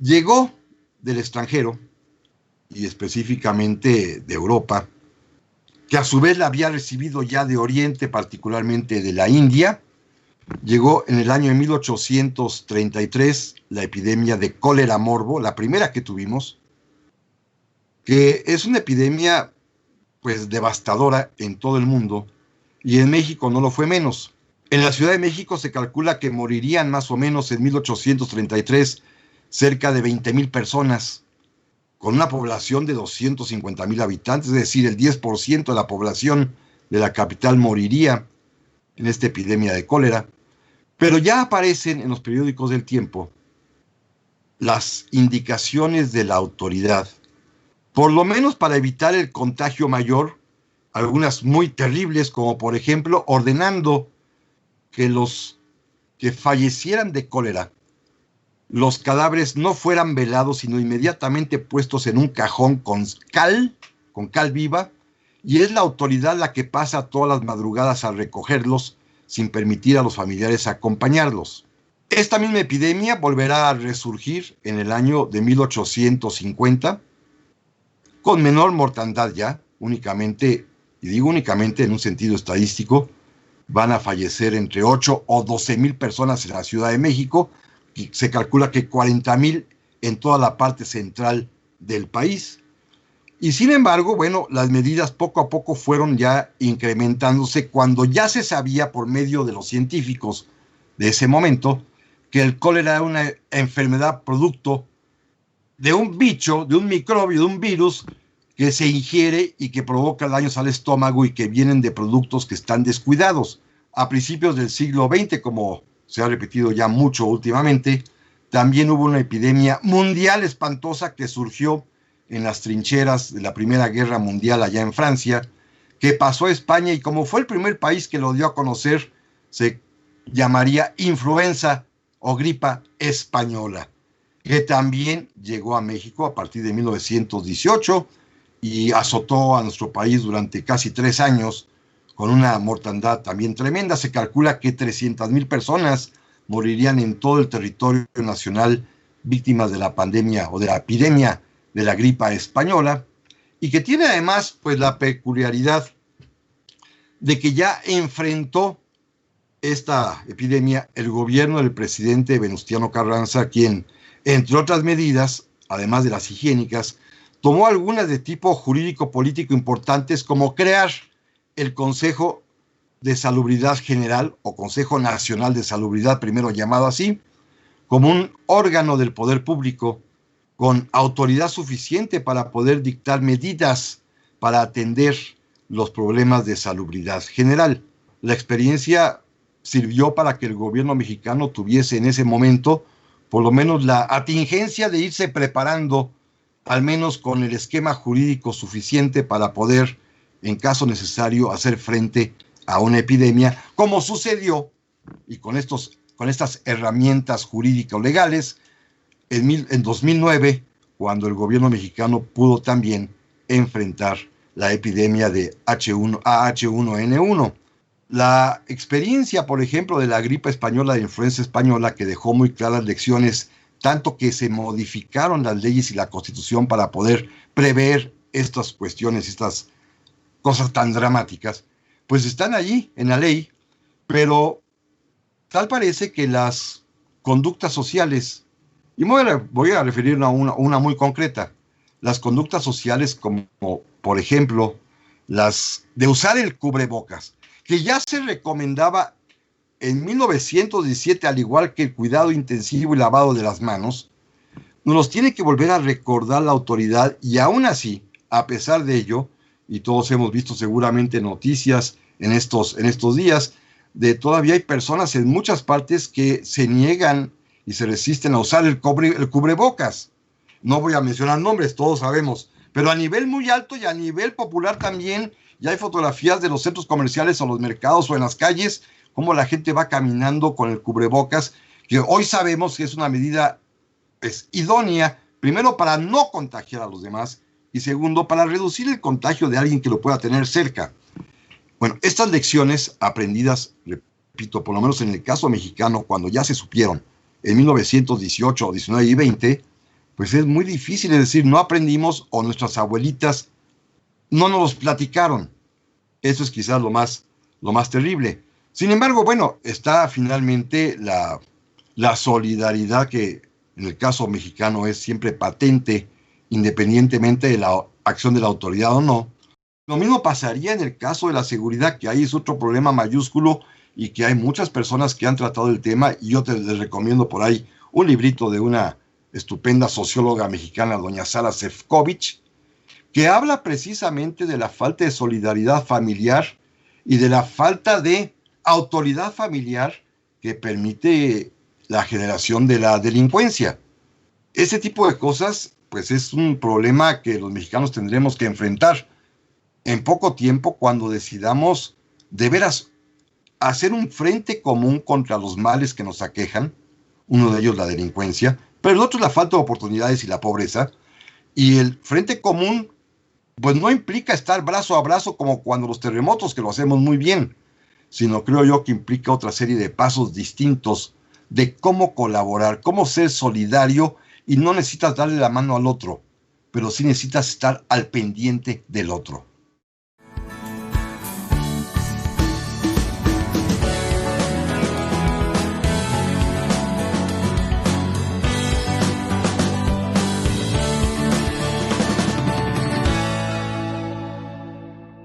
Llegó del extranjero, y específicamente de Europa, que a su vez la había recibido ya de Oriente, particularmente de la India. Llegó en el año de 1833 la epidemia de cólera morbo, la primera que tuvimos, que es una epidemia pues devastadora en todo el mundo, y en México no lo fue menos. En la Ciudad de México se calcula que morirían más o menos en 1833 cerca de 20,000 personas, con una población de 250,000 habitantes, es decir, el 10% de la población de la capital moriría en esta epidemia de cólera. Pero ya aparecen en los periódicos del tiempo las indicaciones de la autoridad, por lo menos para evitar el contagio mayor, algunas muy terribles, como por ejemplo ordenando que los que fallecieran de cólera, los cadáveres no fueran velados, sino inmediatamente puestos en un cajón con cal viva, y es la autoridad la que pasa todas las madrugadas a recogerlos sin permitir a los familiares acompañarlos. Esta misma epidemia volverá a resurgir en el año de 1850, con menor mortandad ya, únicamente, y digo únicamente en un sentido estadístico, van a fallecer entre 8 o 12,000 personas en la Ciudad de México, y se calcula que 40,000 en toda la parte central del país. Y sin embargo, bueno, las medidas poco a poco fueron ya incrementándose cuando ya se sabía por medio de los científicos de ese momento que el cólera era una enfermedad producto de un bicho, de un microbio, de un virus que se ingiere y que provoca daños al estómago y que vienen de productos que están descuidados. A principios del siglo XX, como se ha repetido ya mucho últimamente, también hubo una epidemia mundial espantosa que surgió en las trincheras de la Primera Guerra Mundial allá en Francia, que pasó a España y como fue el primer país que lo dio a conocer, se llamaría influenza o gripa española, que también llegó a México a partir de 1918 y azotó a nuestro país durante casi 3 años, con una mortandad también tremenda. Se calcula que 300,000 personas morirían en todo el territorio nacional víctimas de la pandemia o de la epidemia de la gripa española, y que tiene además pues la peculiaridad de que ya enfrentó esta epidemia el gobierno del presidente Venustiano Carranza, quien, entre otras medidas, además de las higiénicas, tomó algunas de tipo jurídico-político importantes, como crear el Consejo de Salubridad General o Consejo Nacional de Salubridad, primero llamado así, como un órgano del poder público con autoridad suficiente para poder dictar medidas para atender los problemas de salubridad general. La experiencia sirvió para que el gobierno mexicano tuviese en ese momento por lo menos la atingencia de irse preparando, al menos con el esquema jurídico suficiente para poder, en caso necesario, hacer frente a una epidemia, como sucedió, y con estas herramientas jurídico-legales, en 2009, cuando el gobierno mexicano pudo también enfrentar la epidemia de H1N1. La experiencia, por ejemplo, de la gripe española, de influenza española, que dejó muy claras lecciones, tanto que se modificaron las leyes y la Constitución para poder prever estas cuestiones, estas cosas tan dramáticas, pues están allí en la ley, pero tal parece que las conductas sociales, y voy a referir a una muy concreta, las conductas sociales como, por ejemplo, las de usar el cubrebocas, que ya se recomendaba en 1917, al igual que el cuidado intensivo y lavado de las manos, nos los tiene que volver a recordar la autoridad, y aún así, a pesar de ello, y todos hemos visto seguramente noticias en estos días, de todavía hay personas en muchas partes que se niegan y se resisten a usar el cubrebocas. No voy a mencionar nombres, todos sabemos, pero a nivel muy alto y a nivel popular también, ya hay fotografías de los centros comerciales o los mercados o en las calles, cómo la gente va caminando con el cubrebocas, que hoy sabemos que es una medida idónea, primero para no contagiar a los demás, y segundo para reducir el contagio de alguien que lo pueda tener cerca. Bueno, estas lecciones aprendidas, repito, por lo menos en el caso mexicano, cuando ya se supieron en 1918, 19 y 20, pues es muy difícil, es decir, no aprendimos o nuestras abuelitas no nos los platicaron. Eso es quizás lo más terrible. Sin embargo, bueno, está finalmente la solidaridad que en el caso mexicano es siempre patente, independientemente de la acción de la autoridad o no. Lo mismo pasaría en el caso de la seguridad, que ahí es otro problema mayúsculo y que hay muchas personas que han tratado el tema, y yo les recomiendo por ahí un librito de una estupenda socióloga mexicana, doña Sara Sefcovic, que habla precisamente de la falta de solidaridad familiar y de la falta de autoridad familiar que permite la generación de la delincuencia. Ese tipo de cosas, pues es un problema que los mexicanos tendremos que enfrentar en poco tiempo cuando decidamos de veras hacer un frente común contra los males que nos aquejan, uno de ellos la delincuencia, pero el otro es la falta de oportunidades y la pobreza, y el frente común pues no implica estar brazo a brazo como cuando los terremotos, que lo hacemos muy bien, sino creo yo que implica otra serie de pasos distintos de cómo colaborar, cómo ser solidario, y no necesitas darle la mano al otro, pero sí necesitas estar al pendiente del otro.